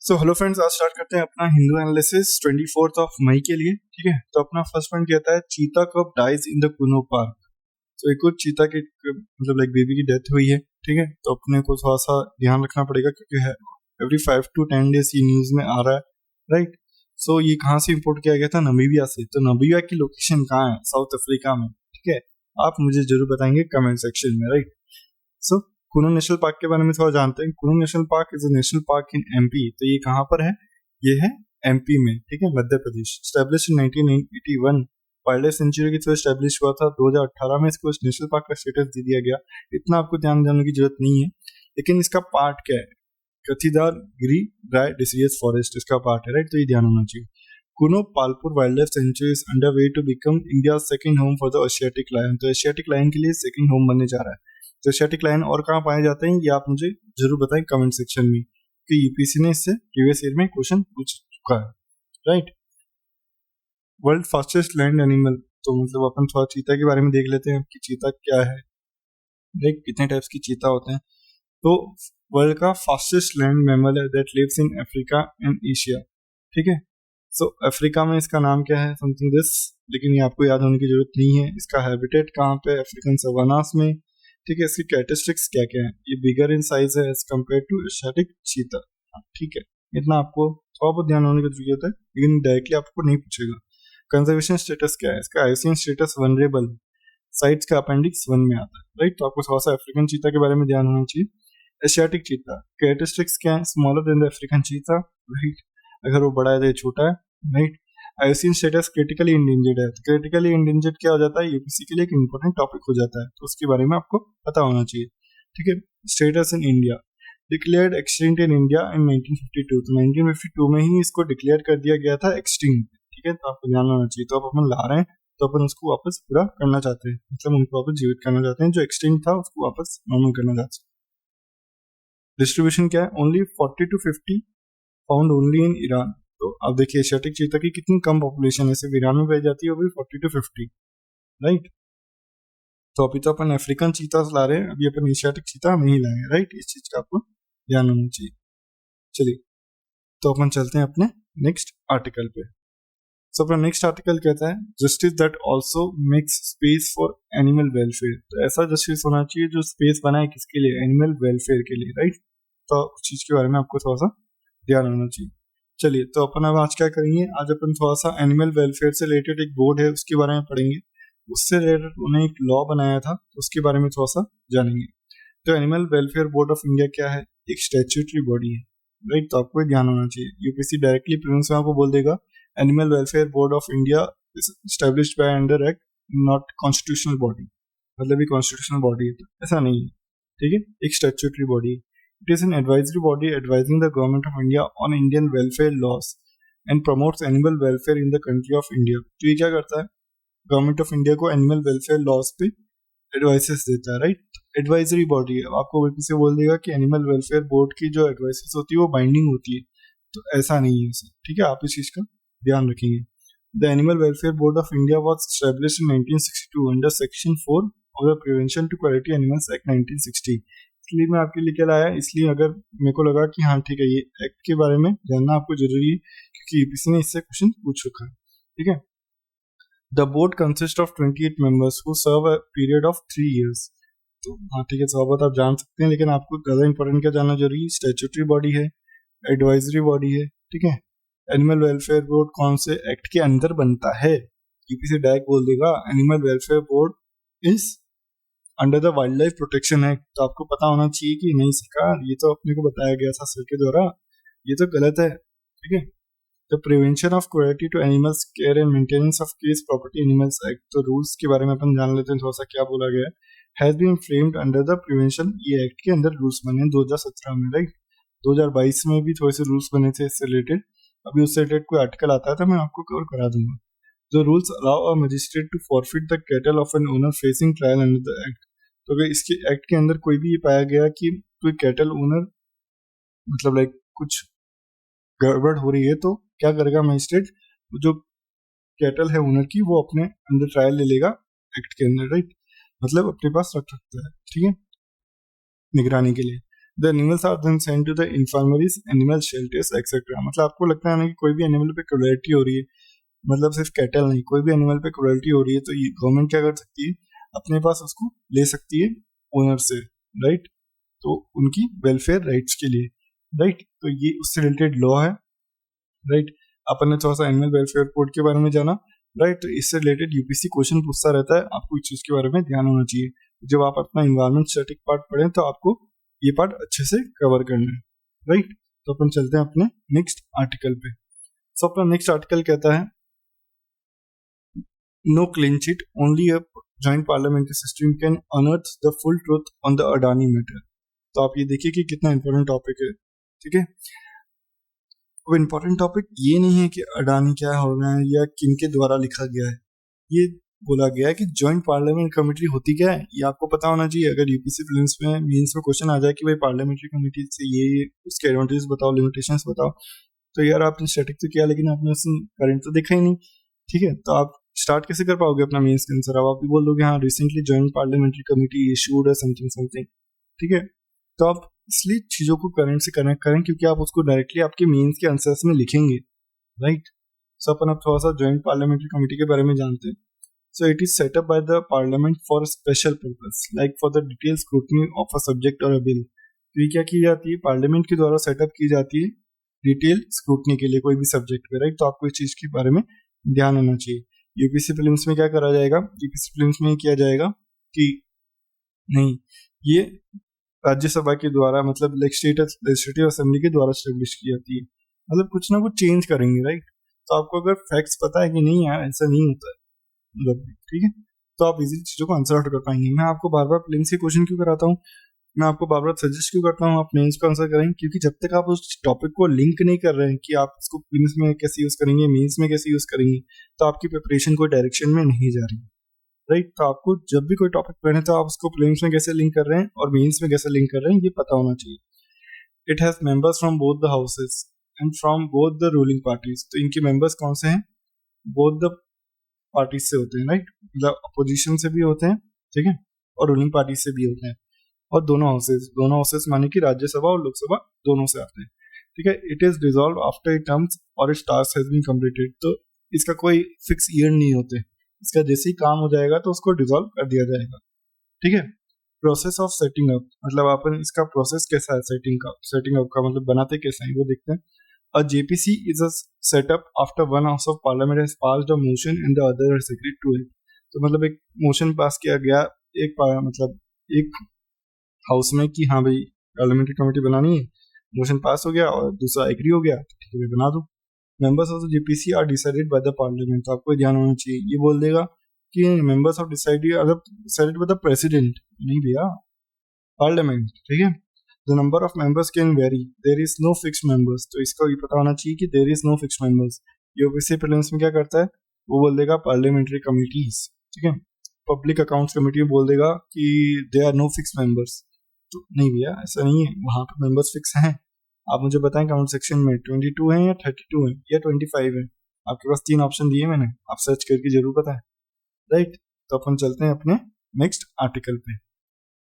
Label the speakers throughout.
Speaker 1: So hello friends, आज start करते हैं अपना हिंदू एनालिसिस 24 मई के लिए। ठीक है, तो अपना फर्स्ट पॉइंट कहता है चीता कब dies in the Kuno park. तो एक और चीता की मतलब लाइक बेबी की डेथ हुई है। ठीक है, तो अपने को थोड़ा सा ध्यान रखना पड़ेगा क्योंकि एवरी 5 to 10 डेज ये न्यूज में आ रहा है, राइट। सो ये कहाँ से इंपोर्ट किया गया था? नामीबिया से। तो नामीबिया की लोकेशन कहाँ है? साउथ अफ्रीका में। ठीक है, आप मुझे जरूर बताएंगे कमेंट सेक्शन में, right. So Kuno national park के बारे में थोड़ा जानते हैं। Kuno national park is a national park in MP. तो ये कहाँ पर है? ये है एमपी में। ठीक है, Madhya Pradesh. Establish in 1981। Wild life sanctuary की तरह स्टैब्लिश हुआ था। 2018 में इसको नेशनल पार्क का स्टेटस दे दिया गया। इतना आपको ध्यान देने की जरूरत नहीं है, लेकिन इसका पार्ट क्या है? Kathiawar Gir dry deciduous forest इसका पार्ट है, राइट। तो ये ध्यान होना चाहिए। Kuno Palpur wild life sanctuary is under way to become India second home for the Asiatic lion. तो एशियाटिक लायन के लिए सेकंड होम बनने जा रहा है। तो एशियाटिक लायन और कहाँ पाए जाते हैं, ये आप मुझे जरूर बताएं कमेंट सेक्शन में, कि यूपीसी ने इससे प्रीवियस ईयर में क्वेश्चन पूछ चुका है, right. World fastest land animal. तो मतलब अपन थोड़ा चीता के बारे में देख लेते हैं कि चीता क्या है, राइट। कितने टाइप्स की चीता होते हैं। तो वर्ल्ड का फास्टेस्ट लैंड मैमल है that lives in Africa and Asia. ठीक है, सो अफ्रीका में इसका नाम क्या है? समथिंग दिस, लेकिन ये आपको याद होने की जरूरत नहीं है। इसका हैबिटेट कहाँ पे? अफ्रीकन सवानास में। ठीक है, इसकी कैरेक्टरिस्टिक्स क्या क्या है? ये बिगर इन साइज है as compare to Asiatic cheetah. ठीक है, इतना आपको थोड़ा बहुत ध्यान होने की जरूरत है, लेकिन डायरेक्टली आपको नहीं पूछेगा। कंजर्वेशन स्टेटस क्या है? इसका आईसीएन स्टेटस वनरेबल, साइट्स का अपेंडिक्स 1 में आता है, राइट। तो आपको थोड़ा सा अफ्रीकन चीता के बारे में ध्यान होना चाहिए। एशियाटिक चीता कैरेक्टरिस्टिक्स क्या है? Smaller than the African cheetah, right. अगर वो बड़ा है तो ये छोटा है, right. ICN status critically endangered है। तो क्रिटिकली इंडेंजर्ड क्या हो जाता है? यूपीसी के लिए एक इंपॉर्टेंट टॉपिक हो जाता है, तो उसके बारे में आपको पता होना चाहिए। ठीक है, status in India declared extinct in India in 1952। तो 1952 में ही इसको डिक्लेयर कर दिया गया था एक्सटिंक्ट। ठीक है, तो आपको ध्यान होना चाहिए। तो अब अपन ला रहे हैं, तो अपन उसको वापस पूरा करना चाहते हैं, मतलब उनको वापस जीवित करना चाहते हैं। जो एक्सटिंक्ट था उसको वापस नॉर्मल करना चाहते हैं। डिस्ट्रीब्यूशन क्या है? Only 40 to 50 found only in Iran. तो अब देखिए एशियाटिक चीता की कितनी कम पॉपुलेशन है, सिर्फ ईरान में पाई जाती है, वो भी 40 to 50, राइट। तो अभी तो अपन अफ्रीकन चीता ला रहे हैं, अभी अपन एशियाटिक चीता नहीं लाएंगे, राइट। इस चीज का आपको ध्यान होना चाहिए। चलिए, तो अपन चलते हैं अपने नेक्स्ट आर्टिकल पे। सो अपना नेक्स्ट आर्टिकल कहता है justice that also makes space for animal welfare. तो ऐसा जस्टिस होना चाहिए जो स्पेस बनाए किसके लिए? एनिमल वेलफेयर के लिए, राइट। तो उस चीज के बारे में आपको थोड़ा सा ध्यान होना चाहिए। चलिए, तो अपन अब आज क्या करेंगे? आज अपन थोड़ा सा एनिमल वेलफेयर से रिलेटेड एक बोर्ड है उसके बारे में पढ़ेंगे। उससे रिलेटेड उन्हें एक लॉ बनाया था, तो उसके बारे में थोड़ा सा जानेंगे। तो animal welfare board of India क्या है? एक स्टैट्यूटरी बॉडी है, राइट। तो आपको ध्यान होना चाहिए। यूपीसी डायरेक्टली प्रीलिम्स में आपको बोल देगा animal welfare board of India is established by under act, not constitutional body. मतलब ये कॉन्स्टिट्यूशनल बॉडी है, तो ऐसा नहीं है। ठीक है, एक स्टैट्यूटरी बॉडी है। It is an advisory body advising the government of India on Indian welfare loss and promotes animal welfare in the country of India. तो ये क्या करता है? गवर्नमेंट ऑफ इंडिया को एनिमल वेलफेयर लॉस पे advices देता है, राइट। एडवाइजरी बॉडी है। आपको वहीं से बोल देगा कि एनिमल वेलफेयर बोर्ड की जो एडवाइसेस होती है वो बाइंडिंग होती है, तो ऐसा नहीं है उसे। ठीक है, आप इस चीज का ध्यान रखेंगे। The animal welfare board of India was established in 1962 under section 4 of the prevention to quality animals act 1960। इसलिए मैं आपके लिए क्या लाया, इसलिए अगर मेरे को लगा कि हाँ ठीक है, ये एक्ट के बारे में जानना आपको जरूरी है क्योंकि यूपीसी ने इससे क्वेश्चन पूछ चुका है। ठीक है, the board consist of 28 members who serve a period of 3 years। तो हाँ ठीक है, थोड़ा बहुत आप जान सकते हैं, लेकिन आपको ज़्यादा इंपॉर्टेंट क्या जानना जरूरी है? स्टैट्यूटरी बॉडी है, एडवाइजरी बॉडी है। ठीक है, एनिमल वेलफेयर बोर्ड कौन से एक्ट के अंदर बनता है? यूपीसी डायरेक्ट बोल देगा animal welfare board is under the wild life protection act. तो आपको पता होना चाहिए कि नहीं सरकार, ये तो अपने को बताया गया था सर के द्वारा, ये तो गलत है। ठीक है, the prevention of cruelty to animals, care and maintenance of case property animals act. तो रूल्स के बारे में अपन जान लेते हैं थोड़ा सा, क्या बोला गया है। Has been framed under the prevention, ये एक्ट के अंदर रूल्स बने 2017 में, राइट। 2022 में भी थोड़े से रूल्स बने थे इससे रिलेटेड। अभी उससे रिलेटेड कोई आर्टिकल आता है तो मैं आपको कवर करा दूंगा। The rules allow a magistrate to forfeit the cattle of an owner facing trial under the act. तो अगर इसके एक्ट के अंदर कोई भी ये पाया गया कि कोई कैटल ओनर मतलब लाइक कुछ गड़बड़ हो रही है, तो क्या करेगा मजिस्ट्रेट? जो कैटल है ओनर की, वो अपने अंडर ट्रायल ले लेगा एक्ट के अंदर, राइट। मतलब अपने पास रख सकता है, ठीक है, निगरानी के लिए। The animals are then sent to the infirmaries, animal shelters etcetera. मतलब आपको लगता है ना कि कोई भी एनिमल पे क्रूएल्टी हो रही है, मतलब सिर्फ कैटल नहीं, कोई भी एनिमल पे क्रूएल्टी हो रही है, तो ये गवर्नमेंट क्या कर सकती है, अपने पास उसको ले सकती है ओनर से, राइट। तो उनकी वेलफेयर राइट्स के लिए, राइट। तो ये उससे रिलेटेड लॉ है, राइट। अपन ने थोड़ा सा एनिमल वेलफेयर कोड के बारे में जाना, राइट। तो इससे रिलेटेड यूपीसी क्वेश्चन पूछता रहता है, आपको इस चीज के बारे में ध्यान होना चाहिए। जब आप अपना इन्वायरमेंट स्टैटिक पार्ट पढ़ें तो आपको ये पार्ट अच्छे से कवर करना है, राइट। तो अपन चलते हैं अपने नेक्स्ट आर्टिकल पे। सो अपना नेक्स्ट आर्टिकल कहता है no clean chit, only a joint parliamentary system can unearth the full truth on the Adani matter. तो आप ये देखिए कि कितना इंपॉर्टेंट टॉपिक है, ठीक है। अब इम्पोर्टेंट टॉपिक ये नहीं है कि अडानी क्या हो रहा है या किन के द्वारा लिखा गया है, ये बोला गया है कि जॉइंट पार्लियामेंट कमेटी होती क्या है, ये आपको पता होना चाहिए। अगर यूपीसी प्रीलिम्स में मेंस में क्वेश्चन आ जाए कि भाई पार्लियामेंट्री कमेटी से ये उसके एडवांटेज बताओ, लिमिटेशंस बताओ, तो यार आपने स्टैटिक तो किया लेकिन आपने उसमें करंट तो देखा ही नहीं, ठीक है। तो आप स्टार्ट कैसे कर पाओगे अपना मेंस का आंसर। अब आप भी बोल दोगे हाँ recently joint parliamentary committee issued है समथिंग समथिंग, ठीक है। तो आप इसलिए चीजों को करंट से कनेक्ट करें क्योंकि आप उसको डायरेक्टली आपके मेंस के आंसर्स में लिखेंगे, राइट। सो अपन अब थोड़ा सा जॉइंट पार्लियामेंट्री कमेटी के बारे में जानते हैं। So it is set up by the parliament for a special purpose, like for the detailed scrutiny of a subject or a bill. तो ये क्या की जाती है, पार्लियामेंट के द्वारा सेटअप की जाती है डिटेल स्क्रूटनी के लिए कोई भी सब्जेक्ट पे, राइट। तो आपको इस चीज के बारे में ध्यान होना चाहिए। यूपीसी प्रीलिम्स में क्या करा जाएगा, यूपीसी प्रीलिम्स में किया जाएगा कि नहीं, ये राज्यसभा के द्वारा मतलब लेजिस्लेटिव असेंबली के द्वारा स्टेब्लिश की जाती है, मतलब कुछ ना कुछ चेंज करेंगे, राइट। तो आपको अगर फैक्ट्स पता है कि नहीं यार ऐसा नहीं होता है, मतलब ठीक है, तो आप इजीली चीजों को आंसर आउट कर पाएंगे। मैं आपको बार बार प्रीलिम्स के क्वेश्चन क्यों कराता हूँ, मैं आपको बार बार सजेस्ट क्यों करता हूँ आप मेंस को आंसर करें, क्योंकि जब तक आप उस टॉपिक को लिंक नहीं कर रहे हैं कि आप इसको प्रीलिम्स में कैसे यूज करेंगे, मेंस में कैसे यूज करेंगे, तो आपकी प्रिपरेशन कोई डायरेक्शन में नहीं जा रही, राइट। तो आपको जब भी कोई टॉपिक पढ़े तो आप उसको प्रीलिम्स में कैसे लिंक कर रहे हैं और मेंस में कैसे लिंक कर रहे हैं ये पता होना चाहिए। It has members from both the houses and from both the ruling parties. तो इनके मेंबर्स कौन से हैं, बोथ द पार्टीज से होते हैं, राइट। मतलब अपोजिशन से भी होते हैं, ठीक है, और रूलिंग पार्टी से भी होते हैं, और दोनों हाउसेस माने कि राज्यसभा और लोकसभा दोनों से आते हैं, ठीक है। It is dissolve after it terms और its task has been completed. तो इसका कोई फिक्स ईयर नहीं होते, इसका जैसे ही काम हो जाएगा तो उसको डिसॉल्व कर दिया जाएगा, ठीक है। प्रोसेस ऑफ सेटिंग अप, मतलब अपन इसका प्रोसेस कैसा है सेटिंग अप का मतलब बनाते कैसे हैं वो देखते हैं। A JPC is a setup after one house of parliament has passed a motion and the other has agreed to it. तो मतलब एक मोशन पास किया गया मतलब एक हाउस में कि हाँ भाई पार्लियामेंट्री कमेटी बनानी है, मोशन पास हो गया और दूसरा एग्री हो गया, तो ठीक है बना दो। Members of the JPC are decided by the parliament. तो आपको ध्यान होना चाहिए, ये बोल देगा कि members of decided by the president, नहीं भैया पार्लियामेंट, ठीक है। The number of members can vary. There is no fixed members. तो इसका ये पता होना चाहिए कि there is no fixed members. UPC prelims में क्या करता है, वो बोल देगा पार्लियामेंट्री कमिटीज, ठीक है। पब्लिक अकाउंट्स कमेटी बोल देगा कि there are no fixed members. तो नहीं भैया ऐसा नहीं है, वहां पे मेंबर्स फिक्स हैं। आप मुझे बताएं कमेंट सेक्शन में 22 है या 32 है या 25 है, आपके पास 3 ऑप्शन दिए मैंने, आप सर्च करके जरूर बताएं, राइट। तो अपन चलते हैं अपने नेक्स्ट आर्टिकल पे।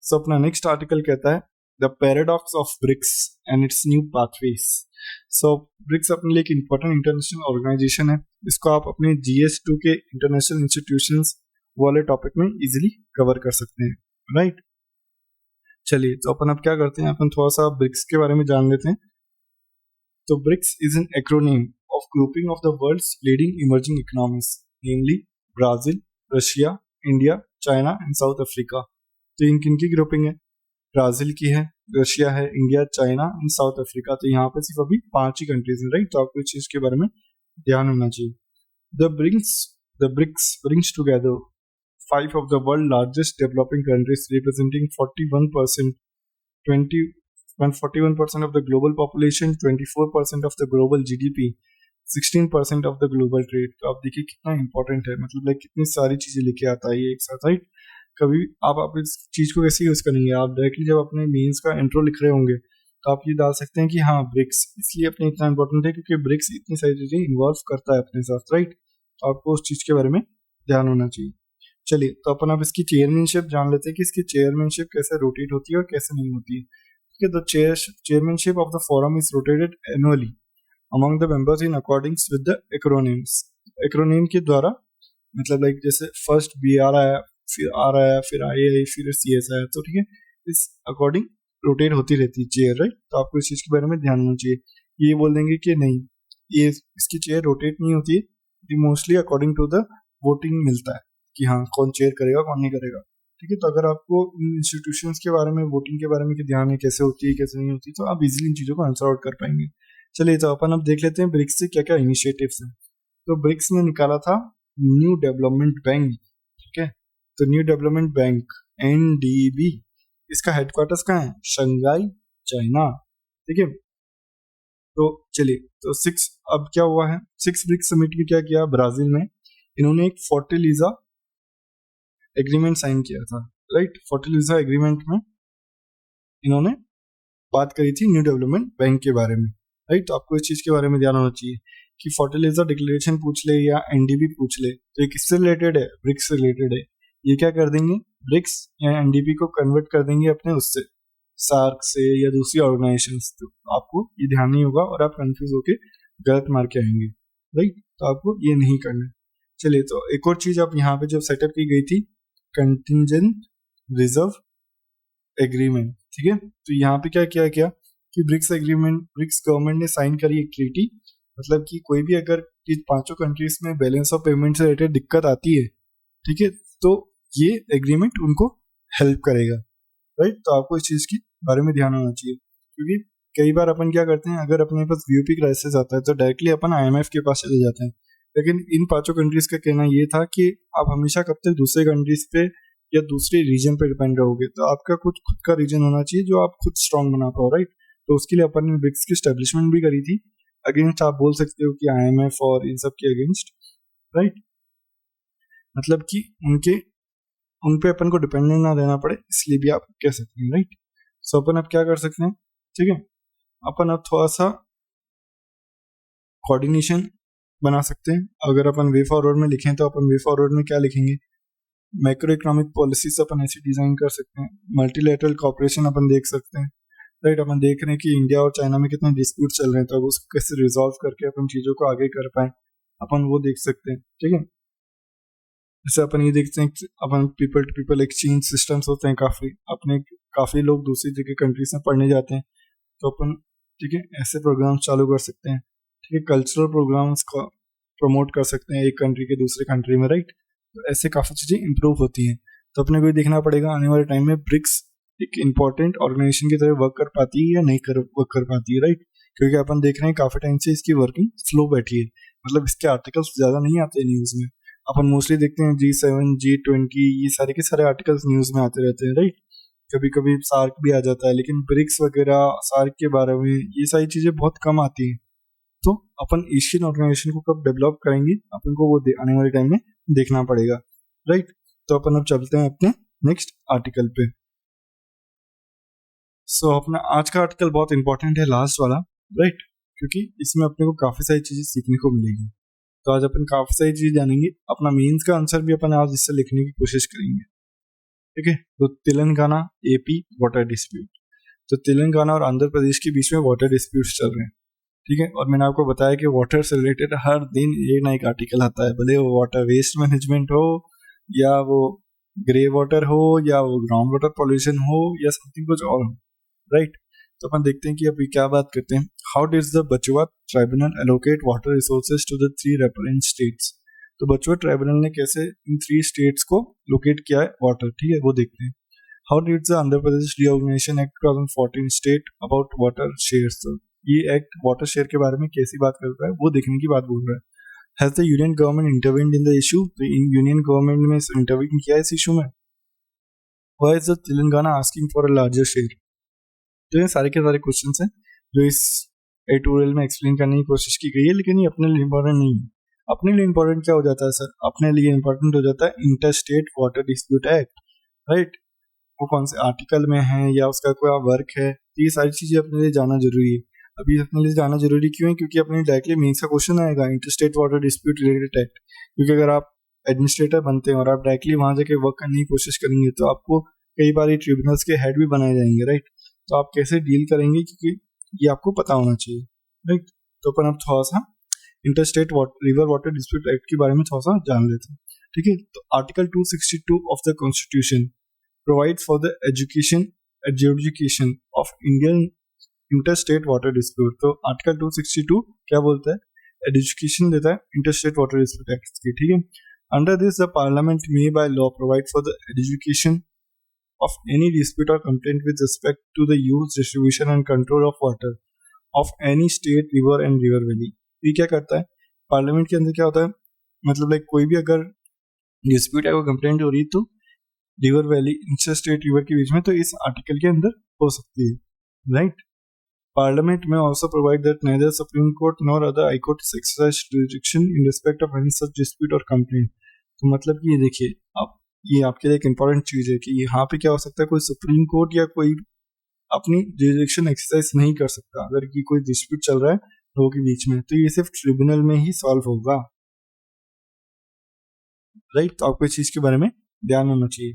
Speaker 1: सो अपना नेक्स्ट आर्टिकल कहता है the paradox of BRICS and its new pathways. So BRICS अपने लिए एक इंपॉर्टेंट इंटरनेशनल ऑर्गेनाइजेशन है, इसको आप अपने GS2 के इंटरनेशनल इंस्टीट्यूशंस वाले टॉपिक में इजीली कवर कर सकते हैं, राइट। चलिए तो अपन अब क्या करते हैं, अपन थोड़ा सा ब्रिक्स के बारे में जान लेते हैं। तो BRICS is an acronym of grouping of the world's leading emerging economies, namely Brazil, Russia, India, China and South Africa. तो इन किन की ग्रुपिंग है, ब्राजील की है, रशिया है, India, China and South Africa. तो यहाँ पे सिर्फ अभी 5 ही कंट्रीज हैं, राइट। तो आपको इस चीज के बारे में ध्यान होना चाहिए। The BRICS brings together 5 of the world largest developing countries representing 41% of the global population, 24% of the global GDP, 16% of the global trade। तो आप देखिए कितना इंपॉर्टेंट है, मतलब लाइक कितनी सारी चीजें लेके आता है ये एक साथ, राइट। कभी आप इस चीज को कैसे यूज करेंगे, आप डायरेक्टली जब अपने मेंस का इंट्रो लिख रहे होंगे तो आप ये डाल सकते हैं कि हाँ ब्रिक्स इसलिए अपने इतना इंपॉर्टेंट है क्योंकि ब्रिक्स इतनी सारी चीजें इन्वॉल्व करता है अपने साथ, राइट। तो आपको उस चीज के बारे में ध्यान होना चाहिए। चलिए तो अपन अब इसकी चेयरमैनशिप जान लेते हैं कि इसकी चेयरमैनशिप कैसे रोटेट होती है और कैसे नहीं होती है। Okay, the chairmanship of the forum is rotated annually among the members in accordance with the acronyms. Acronym के द्वारा मतलब लाइक जैसे फर्स्ट BR आया, फिर R आया, फिर I आई, फिर CS आया, तो ठीक है, इस अकॉर्डिंग रोटेट होती रहती है चेयर, राइट। तो आपको इस चीज़ के बारे में ध्यान होना चाहिए। ये बोल देंगे कि नहीं, ये इसकी चेयर रोटेट नहीं होती है, mostly according to the voting मिलता है कि हाँ कौन चेयर करेगा कौन नहीं करेगा, ठीक है। तो अगर आपको इन इंस्टीट्यूशंस के बारे में, वोटिंग के बारे में ध्यान है कैसे होती है कैसे नहीं होती, तो आप इजीली इन चीज़ों को आंसर आउट कर पाएंगे। चलिए, तो अपन अब देख लेते हैं ब्रिक्स से क्या क्या इनिशिएटिव्स हैं। तो ब्रिक्स ने निकाला था न्यू डेवलपमेंट बैंक, ठीक है। तो न्यू डेवलपमेंट बैंक NDB, इसका हेडक्वार्टर्स कहाँ है? शंघाई, चाइना, ठीक है। तो चलिए, तो अब क्या हुआ है, 6 ब्रिक्स समिट में क्या किया, ब्राजील में इन्होंने एक फोर्टलिजा एग्रीमेंट साइन किया था, राइट। फोर्टलिजा एग्रीमेंट में इन्होंने बात करी थी न्यू डेवलपमेंट बैंक के बारे में, राइट। तो आपको इस चीज के बारे में ध्यान होना चाहिए कि फोर्टलिजा डिक्लेरेशन पूछ ले या NDB पूछ ले, तो ये किससे रिलेटेड है? ब्रिक्स से रिलेटेड है। ये क्या कर देंगे, ब्रिक्स या NDB को कन्वर्ट कर देंगे अपने उससे, सार्क से या दूसरी ऑर्गेनाइजेशन। तो आपको ये ध्यान नहीं होगा और आप कंफ्यूज होके गलत मार के आएंगे, राइट। तो आपको ये नहीं करना है। चलिए, तो एक और चीज आप यहाँ पे जब सेटअप की गई थी, कंटिजेंट रिजर्व एग्रीमेंट, ठीक है। तो यहाँ पे क्या किया गया कि ब्रिक्स गवर्नमेंट ने साइन करी एक ट्रीटी, मतलब कि कोई भी अगर इन 5 कंट्रीज में बैलेंस ऑफ पेमेंट से रिलेटेड दिक्कत आती है, ठीक है, तो ये एग्रीमेंट उनको हेल्प करेगा, राइट। तो आपको इस चीज के बारे में ध्यान होना चाहिए, क्योंकि कई बार अपन क्या करते हैं, अगर अपने पास VOP क्राइसिस आता है तो डायरेक्टली अपन IMF के पास चले जाते हैं। लेकिन इन 5 कंट्रीज का कहना ये था कि आप हमेशा कब तक दूसरे कंट्रीज पे या दूसरे रीजन पे डिपेंड रहोगे, तो आपका कुछ खुद का रीजन होना चाहिए जो आप खुद स्ट्रांग बना पाओ, राइट। तो उसके लिए अपन ने ब्रिक्स की स्टैब्लिशमेंट भी करी थी। अगेंस्ट आप बोल सकते हो कि IMF और इन सब के अगेंस्ट, राइट। मतलब कि उन पे अपन को डिपेंडेंट ना रहना पड़े, इसलिए भी आप कह सकते हैं, राइट। सो अपन अब क्या कर सकते हैं, ठीक है, अपन अब थोड़ा सा कोऑर्डिनेशन बना सकते हैं। अगर अपन वे फॉरवर्ड में लिखें तो अपन वे फॉरवर्ड में क्या लिखेंगे, मैक्रो इकोनॉमिक पॉलिसीज अपन ऐसी डिजाइन कर सकते हैं, मल्टीलेटरल कॉपरेशन अपन देख सकते हैं, राइट। अपन देख रहे हैं कि इंडिया और चाइना में कितने डिस्प्यूट चल रहे हैं, तो अब उसको कैसे रिजॉल्व करके अपन चीजों को आगे कर पाए, अपन वो देख सकते हैं, ठीक है। जैसे अपन ये देखते हैं कि अपन people to people exchange systems होते हैं काफी लोग दूसरी जगह कंट्रीज में पढ़ने जाते हैं, तो अपन, ठीक है, ऐसे प्रोग्राम्स चालू कर सकते हैं, ठीक है। कल्चरल प्रोग्राम्स को प्रमोट कर सकते हैं एक कंट्री के दूसरे कंट्री में, राइट। तो ऐसे काफी चीजें इंप्रूव होती हैं। तो अपने को देखना पड़ेगा आने वाले टाइम में ब्रिक्स एक इंपॉर्टेंट ऑर्गेनाइजेशन की तरह वर्क कर पाती है या नहीं वर्क कर पाती है, राइट। क्योंकि अपन देख रहे हैं काफी टाइम से इसकी वर्किंग स्लो बैठी है, मतलब इसके आर्टिकल्स ज्यादा नहीं आते न्यूज में। अपन मोस्टली देखते हैं G7 G20 ये सारे के सारे आर्टिकल्स न्यूज में आते रहते हैं, राइट। कभी कभी सार्क भी आ जाता है, लेकिन ब्रिक्स वगैरह सार्क के बारे में ये सारी चीजें बहुत कम आती हैं। तो अपन एशियन ऑर्गेनाइजेशन को कब डेवलप करेंगे, अपन को वो आने वाले टाइम में देखना पड़ेगा, राइट। तो अपन अब चलते हैं अपने नेक्स्ट आर्टिकल पे। सो अपना आज का आर्टिकल बहुत इंपॉर्टेंट है, लास्ट वाला, राइट, क्योंकि इसमें अपने को काफी सारी चीजें सीखने को मिलेगी। तो आज अपन काफी सारी चीजें जानेंगे, अपना मेंस का आंसर भी अपन आज इससे लिखने की कोशिश करेंगे, ठीक है। तो तेलंगाना AP वाटर डिस्प्यूट, तो तेलंगाना और आंध्र प्रदेश के बीच में वाटर डिस्प्यूट चल रहे हैं, ठीक है। और मैंने आपको बताया कि वाटर से रिलेटेड हर दिन एक ना एक आर्टिकल आता है, भले वो वाटर वेस्ट मैनेजमेंट हो या वो ग्रे वाटर हो या वो ग्राउंड वाटर पॉल्यूशन हो या समथिंग कुछ और हो, राइट। तो अपन देखते हैं कि अभी क्या बात करते हैं। How did the Bachawat tribunal allocate water resources to the 3 reference states, तो बचवा ट्राइब्यूनल ने कैसे इन 3 स्टेट्स को लोकेट किया है वाटर, ठीक है, वो देखते हैं। How did the Andhra Pradesh reorganisation act 2014 state about water shares, ये एक्ट वाटर शेयर के बारे में कैसी बात करता है वो देखने की बात बोल रहा है। Has the union government intervened in the issue, तो यूनियन गवर्नमेंट में इंटरवीन किया है इस इशू में। Why is the Telangana asking for a larger share, तो ये सारे के सारे क्वेश्चन हैं जो इस एडिटोरियल में एक्सप्लेन करने की कोशिश की गई है, लेकिन ये अपने लिए इंपॉर्टेंट नहीं है। अपने लिए इंपॉर्टेंट क्या हो जाता है सर, अपने लिए इंपॉर्टेंट हो जाता है inter state water dispute act, right. वो कौन से आर्टिकल में है या उसका कोई वर्क है, तो ये सारी चीजें अपने लिए जाना जरूरी है। अभी अपने लिए जाना जरूरी क्यों है, क्योंकि अपने डायरेक्टली मेंस का क्वेश्चन आएगा inter state water dispute related act. क्योंकि अगर आप एडमिनिस्ट्रेटर बनते हैं और आप डायरेक्टली वहां जाके वर्क करने की कोशिश करेंगे तो आपको कई बार ट्रिब्यूनल्स के हेड भी बनाए जाएंगे, राइट। तो आप कैसे डील करेंगे, क्योंकि ये आपको पता होना चाहिए, राइट। तो अपन अब थोड़ा सा interstate river water dispute act के बारे में थोड़ा सा जान लेते हैं, ठीक है। तो article 262 of the constitution provide for the education adjudication of Indian interstate water dispute. तो आर्टिकल 262 क्या बोलता है, एजुकेशन देता है इंटरस्टेट वाटर डिस्प्यूट एक्ट की, ठीक है। Under this the parliament may by law provide for the education of any dispute or complaint with respect to the use, distribution and control of water of any state, river and river valley। ये क्या करता है, parliament के अंदर क्या होता है, मतलब लाइक कोई भी अगर डिस्प्यूट या कोई कंप्लेंट हो रही है तो river valley inter state river के बीच में, तो इस आर्टिकल के अंदर हो सकती है, राइट। पार्लियामेंट में also provide that neither Supreme Court nor other high court exercise jurisdiction in respect of any such dispute or complaint। तो मतलब कि ये देखिए, अब ये आपके लिए एक इंपॉर्टेंट चीज है कि यहाँ पे क्या हो सकता है, कोई सुप्रीम कोर्ट या कोई अपनी जुरिडिक्शन एक्सरसाइज नहीं कर सकता अगर कि कोई डिस्प्यूट चल रहा है लोगों के बीच में, तो ये सिर्फ ट्रिब्यूनल में ही सॉल्व होगा, राइट। तो आपको इस चीज के बारे में ध्यान होना चाहिए।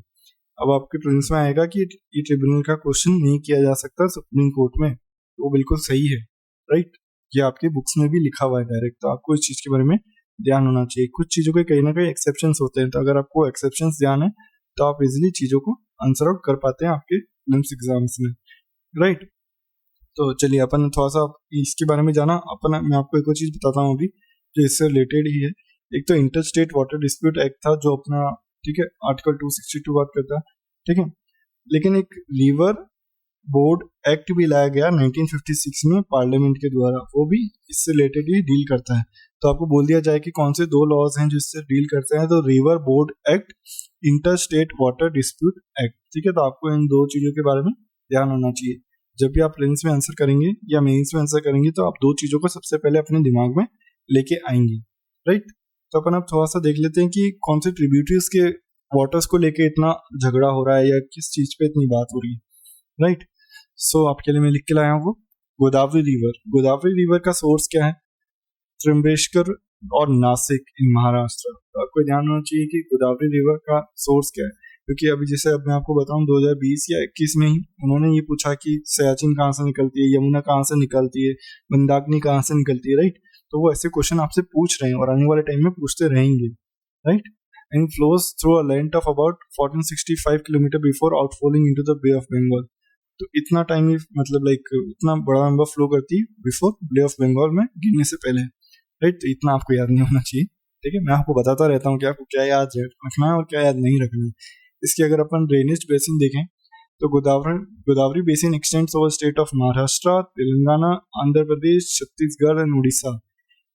Speaker 1: अब आपके प्रिलिम्स में आएगा कि ये ट्रिब्यूनल का क्वेश्चन नहीं किया जा सकता सुप्रीम कोर्ट में, तो वो बिल्कुल सही है, राइट। ये आपके बुक्स में भी लिखा हुआ है डायरेक्ट, तो आपको इस चीज के बारे में ध्यान होना चाहिए। कुछ चीजों के कहीं ना कहीं एक्सेप्शंस होते हैं, तो अगर आपको एक्सेप्शंस ध्यान है तो आप इजिली चीजों को आंसर आउट कर पाते हैं आपके प्रीलिम्स एग्जाम्स में, राइट। तो चलिए अपन थोड़ा सा इसके बारे में जाना, अपन मैं आपको एक और चीज बताता हूँ अभी जो इससे रिलेटेड ही है। एक तो inter state water dispute act था जो अपना, ठीक है, आर्टिकल 262 बात करता है, ठीक है। लेकिन एक रिवर बोर्ड एक्ट भी लाया गया 1956 में पार्लियामेंट के द्वारा, वो भी इससे रिलेटेड ही डील करता है। तो आपको बोल दिया जाए कि कौन से दो लॉज हैं जिससे डील करते हैं, तो river board act, inter state water dispute act, ठीक है। तो आपको इन दो चीजों के बारे में ध्यान होना चाहिए। जब भी आप प्रीलिम्स में आंसर करेंगे या मेंस में आंसर करेंगे तो आप दो चीजों को सबसे पहले अपने दिमाग में लेके आएंगे, राइट। तो अपन अब थोड़ा सा देख लेते हैं कि कौन से ट्रिब्यूटरीज के वाटर्स को लेके इतना झगड़ा हो रहा है या किस चीज पे इतनी बात हो रही है, राइट। सो आपके लिए मैं लिख के लाया हूँ वो गोदावरी रिवर। गोदावरी रिवर का सोर्स क्या है, त्र्यंबकेश्वर और नासिक इन महाराष्ट्र। तो आपको ध्यान होना चाहिए कि गोदावरी रिवर का सोर्स क्या है, क्योंकि अभी जैसे अब मैं आपको बताऊं 2020 या 21 में ही उन्होंने ये पूछा कि सियाचिन कहाँ से निकलती है, यमुना कहाँ से निकलती है, मंदाकिनी कहाँ से निकलती है, राइट। तो वो ऐसे क्वेश्चन आपसे पूछ रहे हैं और आने वाले टाइम में पूछते रहेंगे, right. And flows through a length of about 1465 kilometre before outfalling into the bay of Bengal. तो इतना टाइम मतलब लाइक इतना बड़ा नंबर फ्लो करती है बिफोर बे ऑफ बंगाल में गिरने से पहले, राइट। तो इतना आपको याद नहीं होना चाहिए, ठीक है। मैं आपको बताता रहता हूँ कि आपको क्या याद रखना है और क्या याद नहीं रखना है। इसकी अगर अपन ड्रेनेज बेसिन देखें तो Godavari basin x tends over state of Maharashtra, Telangana, Andhra Pradesh, Chhattisgarh and Orissa,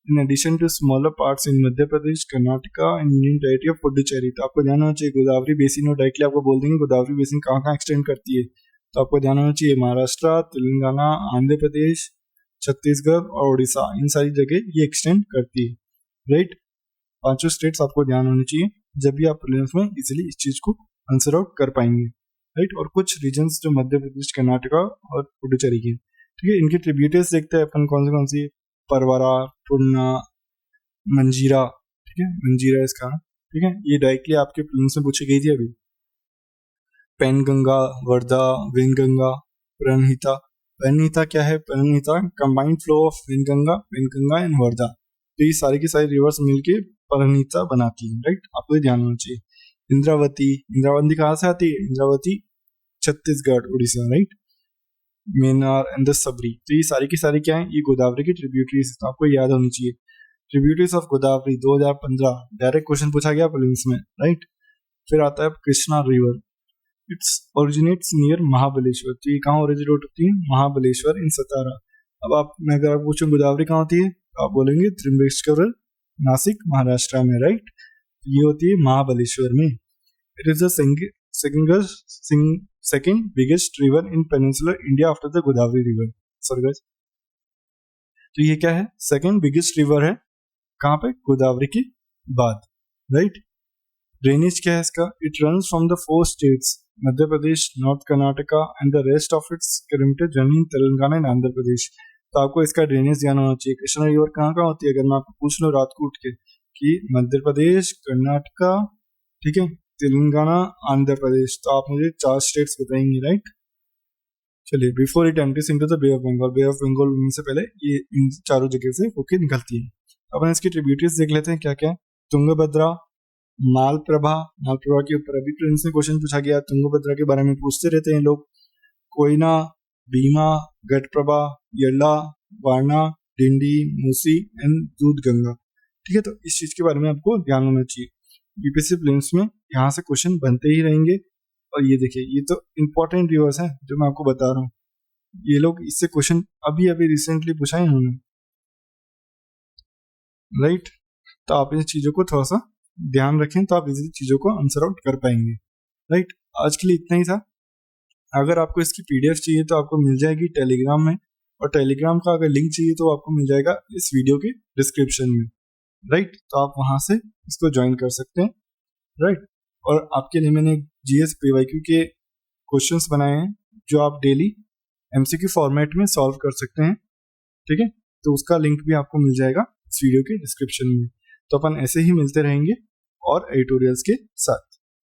Speaker 1: in addition to smaller parts in Madhya Pradesh, Karnataka and Union Territory of Puducherry। तो आपको ध्यान होना चाहिए गोदावरी बेसिन, और डायरेक्टली आपको बोल देंगे गोदावरी बेसिन कहाँ कहाँ एक्सटेंड करती है। तो आपको ध्यान होना चाहिए महाराष्ट्र, तेलंगाना, आंध्र प्रदेश, छत्तीसगढ़ और उड़ीसा, इन सारी जगह ये एक्सटेंड करती है, राइट। पांचों स्टेट्स आपको ध्यान होनी चाहिए, जब भी आप प्रीलिम्स में इजिली इस चीज को आंसर आउट कर पाएंगे, राइट। और कुछ रीजन्स जो मध्य प्रदेश, कर्नाटका और पुडुचेरी के, ठीक है, इनके ट्रिब्यूटरीज देखते हैं अपन कौन सी, परवरा, टुन्ना, मंजीरा, ठीक है, मंजीरा इसका, ठीक है। ये डायरेक्टली आपके प्रीलिम्स में पूछी गई थी अभी। पेनगंगा, वर्धा, वेनगंगा, प्रणहिता। पेनहिता क्या है, Penhita combined flow of Wainganga and Wardha. तो ये सारी की सारी रिवर्स मिलके प्रणहिता बनाती है, राइट। आपको ध्यान होना चाहिए। इंद्रावती कहाँ से आती है, Indravati Chhattisgarh, Orissa, right. Manair and the Sabari, तो ये सारी की सारी क्या है, ये गोदावरी की ट्रिब्यूटरीज, तो आपको याद होनी चाहिए। Tributaries of Godavari 2015 direct question पूछा गया प्रीलिम्स में, राइट। फिर आता है Krishna river, it's originates near Mahabaleshwar. तो ये कहाँ ओरिजिनेट होती है, महाबलेश्वर इन सतारा। अब मैं अगर पूछूं गोदावरी कहाँ होती है, तो आप बोलेंगे त्र्यंबकेश्वर, नासिक, महाराष्ट्र में, राइट। ये होती है महाबलेश्वर में। It is the second biggest river in peninsular India after the Godavari river। Sir guys, तो ये क्या है, सेकंड बिगेस्ट रिवर है कहाँ पे, गोदावरी के बाद, राइट। ड्रेनेज क्या है इसका, it runs from the 4 states Madhya Pradesh, north Karnataka and the rest of its kilometre journey in Telangana and Andhra Pradesh. तो आपको इसका ड्रेनेज ध्यान होना चाहिए। कृष्णा रिवर कहाँ कहाँ होती है, अगर मैं आपको पूछ लूँ रात को उठ के कि मध्य प्रदेश, कर्नाटका, ठीक है, तेलंगाना, आंध्र प्रदेश, तो आप मुझे 4 स्टेट्स बताएंगे, राइट। चलिए, before it entries into the bay of Bengal, bay of Bengal में से पहले ये इन चारों जगह से होके निकलती है। अपन इसकी ट्रिब्यूटरीज देख लेते हैं क्या क्या है। तुंगभद्रा, मालप्रभा, मालप्रभा के ऊपर अभी प्रिंस ने क्वेश्चन पूछा गया, तुंगभद्रा के बारे में पूछते रहते हैं लोग। Koyna, Bhima, Ghataprabha, Yalla, Warna, Dindi, Musi and Doodhganga. ठीक है, तो इस चीज के बारे में आपको ध्यान होना चाहिए। यूपीएससी प्रीलिम्स में यहाँ से क्वेश्चन बनते ही रहेंगे। और ये देखिए, ये तो इंपॉर्टेंट रिवर्स है जो मैं आपको बता रहा हूँ। ये लोग इससे क्वेश्चन अभी अभी रिसेंटली पूछा है इन्होंने, राइट। तो आप इन चीजों को थोड़ा सा ध्यान रखें तो आप इसी चीजों को आंसर आउट कर पाएंगे, राइट। आज के लिए इतना ही था। अगर आपको इसकी पीडीएफ चाहिए तो आपको मिल जाएगी टेलीग्राम में, और टेलीग्राम का अगर लिंक चाहिए तो आपको मिल जाएगा इस वीडियो के डिस्क्रिप्शन में, राइट। तो आप वहां से इसको ज्वाइन कर सकते हैं, राइट। और आपके लिए मैंने जीएस पीवाईक्यू के क्वेश्चंस बनाए हैं जो आप डेली एमसीक्यू फॉर्मेट में सॉल्व कर सकते हैं, ठीक है। तो उसका लिंक भी आपको मिल जाएगा इस वीडियो के डिस्क्रिप्शन में। तो अपन ऐसे ही मिलते रहेंगे और एडिटोरियल्स के साथ।